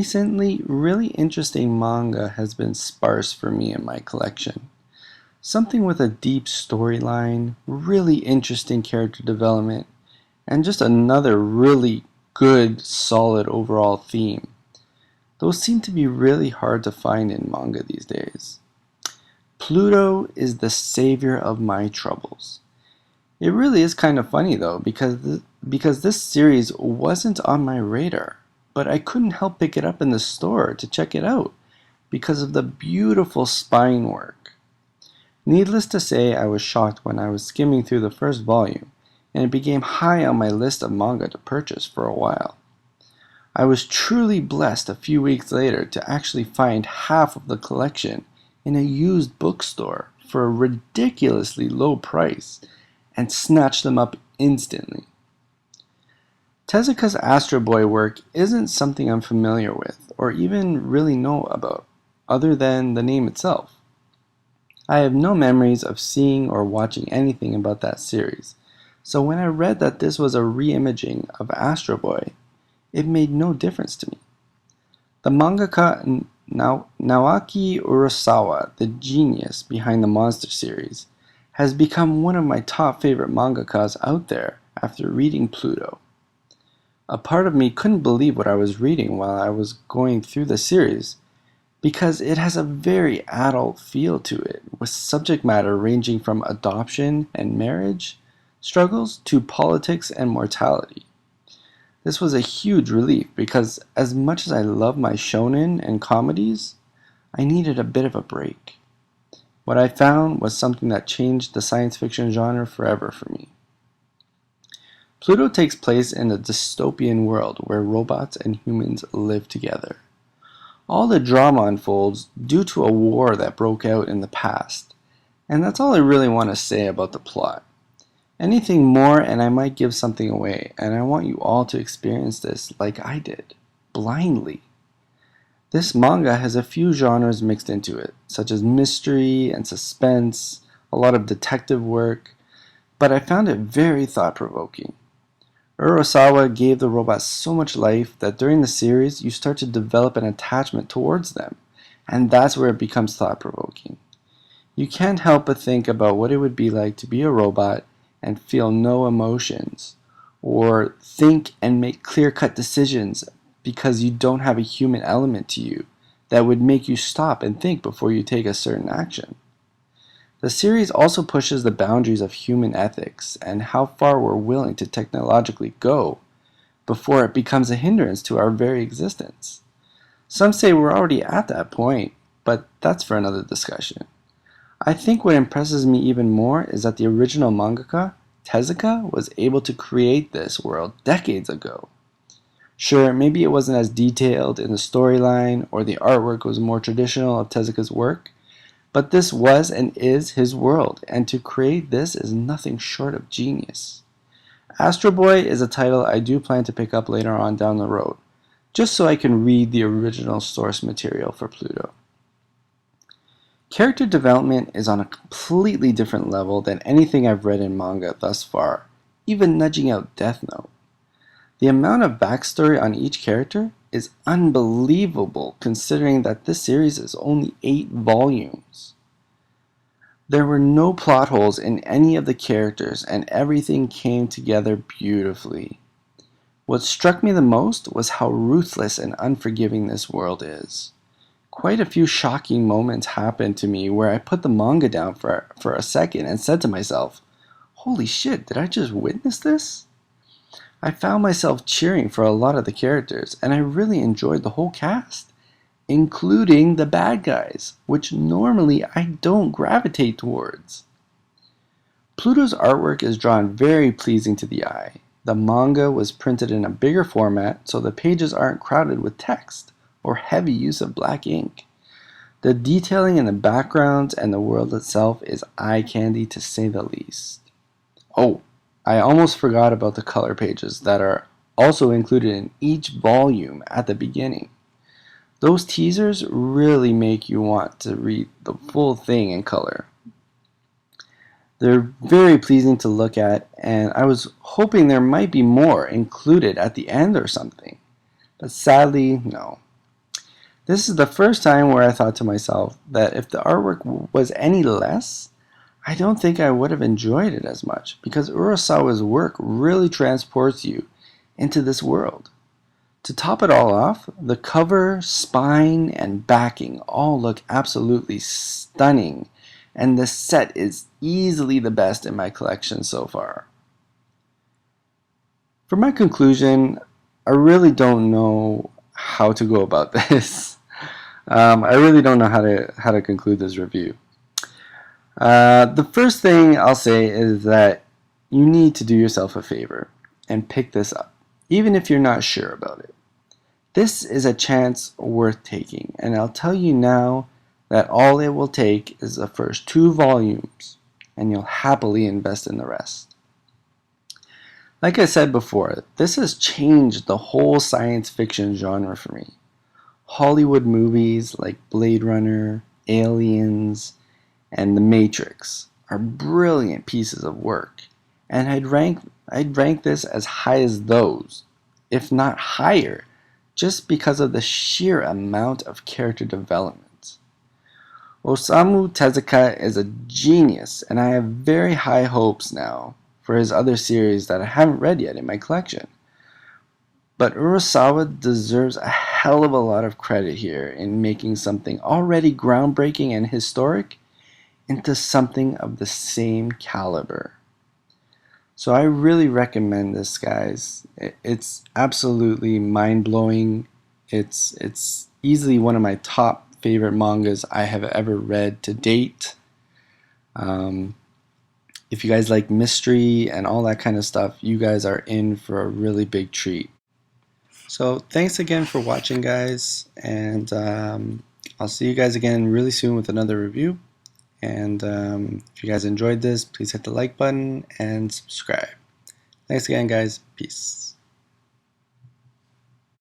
Recently, really interesting manga has been sparse for me in my collection. Something with a deep storyline, really interesting character development, and just another really good, solid overall theme. Those seem to be really hard to find in manga these days. Pluto is the savior of my troubles. It really is kind of funny though, because this series wasn't on my radar, but I couldn't help pick it up in the store to check it out because of the beautiful spine work. Needless to say, I was shocked when I was skimming through the first volume, and it became high on my list of manga to purchase for a while. I was truly blessed a few weeks later to actually find half of the collection in a used bookstore for a ridiculously low price and snatch them up instantly. Tezuka's Astro Boy work isn't something I'm familiar with or even really know about, other than the name itself. I have no memories of seeing or watching anything about that series, so when I read that this was a re-imaging of Astro Boy, it made no difference to me. The mangaka Naoki Urasawa, the genius behind the Monster series, has become one of my top favorite mangakas out there after reading Pluto. A part of me couldn't believe what I was reading while I was going through the series because it has a very adult feel to it, with subject matter ranging from adoption and marriage struggles to politics and mortality. This was a huge relief because as much as I love my shonen and comedies, I needed a bit of a break. What I found was something that changed the science fiction genre forever for me. Pluto takes place in a dystopian world where robots and humans live together. All the drama unfolds due to a war that broke out in the past, and that's all I really want to say about the plot. Anything more and I might give something away, and I want you all to experience this like I did, blindly. This manga has a few genres mixed into it, such as mystery and suspense, a lot of detective work, but I found it very thought-provoking. Urasawa gave the robots so much life that during the series you start to develop an attachment towards them, and that's where it becomes thought-provoking. You can't help but think about what it would be like to be a robot and feel no emotions, or think and make clear-cut decisions because you don't have a human element to you that would make you stop and think before you take a certain action. The series also pushes the boundaries of human ethics and how far we're willing to technologically go before it becomes a hindrance to our very existence. Some say we're already at that point, but that's for another discussion. I think what impresses me even more is that the original mangaka, Tezuka, was able to create this world decades ago. Sure, maybe it wasn't as detailed in the storyline or the artwork was more traditional of Tezuka's work, but this was and is his world, and to create this is nothing short of genius. Astro Boy is a title I do plan to pick up later on down the road, just so I can read the original source material for Pluto. Character development is on a completely different level than anything I've read in manga thus far, even nudging out Death Note. The amount of backstory on each character is unbelievable considering that this series is only 8 volumes. There were no plot holes in any of the characters and everything came together beautifully. What struck me the most was how ruthless and unforgiving this world is. Quite a few shocking moments happened to me where I put the manga down for a second and said to myself, "Holy shit, did I just witness this?" I found myself cheering for a lot of the characters, and I really enjoyed the whole cast, including the bad guys, which normally I don't gravitate towards. Pluto's artwork is drawn very pleasing to the eye. The manga was printed in a bigger format, so the pages aren't crowded with text or heavy use of black ink. The detailing in the backgrounds and the world itself is eye candy to say the least. Oh, I almost forgot about the color pages that are also included in each volume at the beginning. Those teasers really make you want to read the full thing in color. They're very pleasing to look at, and I was hoping there might be more included at the end or something. But sadly, no. This is the first time where I thought to myself that if the artwork was any less, I don't think I would have enjoyed it as much, because Urasawa's work really transports you into this world. To top it all off, the cover, spine, and backing all look absolutely stunning, and the set is easily the best in my collection so far. For my conclusion, I really don't know how to go about this. I really don't know how to conclude this review. The first thing I'll say is that you need to do yourself a favor and pick this up, even if you're not sure about it. This is a chance worth taking, and I'll tell you now that all it will take is the first 2 volumes, and you'll happily invest in the rest. Like I said before, this has changed the whole science fiction genre for me. Hollywood movies like Blade Runner, Aliens, and The Matrix are brilliant pieces of work, and I'd rank this as high as those, if not higher, just because of the sheer amount of character development. Osamu Tezuka is a genius, and I have very high hopes now for his other series that I haven't read yet in my collection. But Urasawa deserves a hell of a lot of credit here in making something already groundbreaking and historic into something of the same caliber. So I really recommend this, guys. It's absolutely mind-blowing. It's easily one of my top favorite mangas I have ever read to date. If you guys like mystery and all that kind of stuff, you guys are in for a really big treat. So thanks again for watching, guys, and I'll see you guys again really soon with another review. And if you guys enjoyed this, please hit the like button and subscribe. Thanks again, guys. Peace.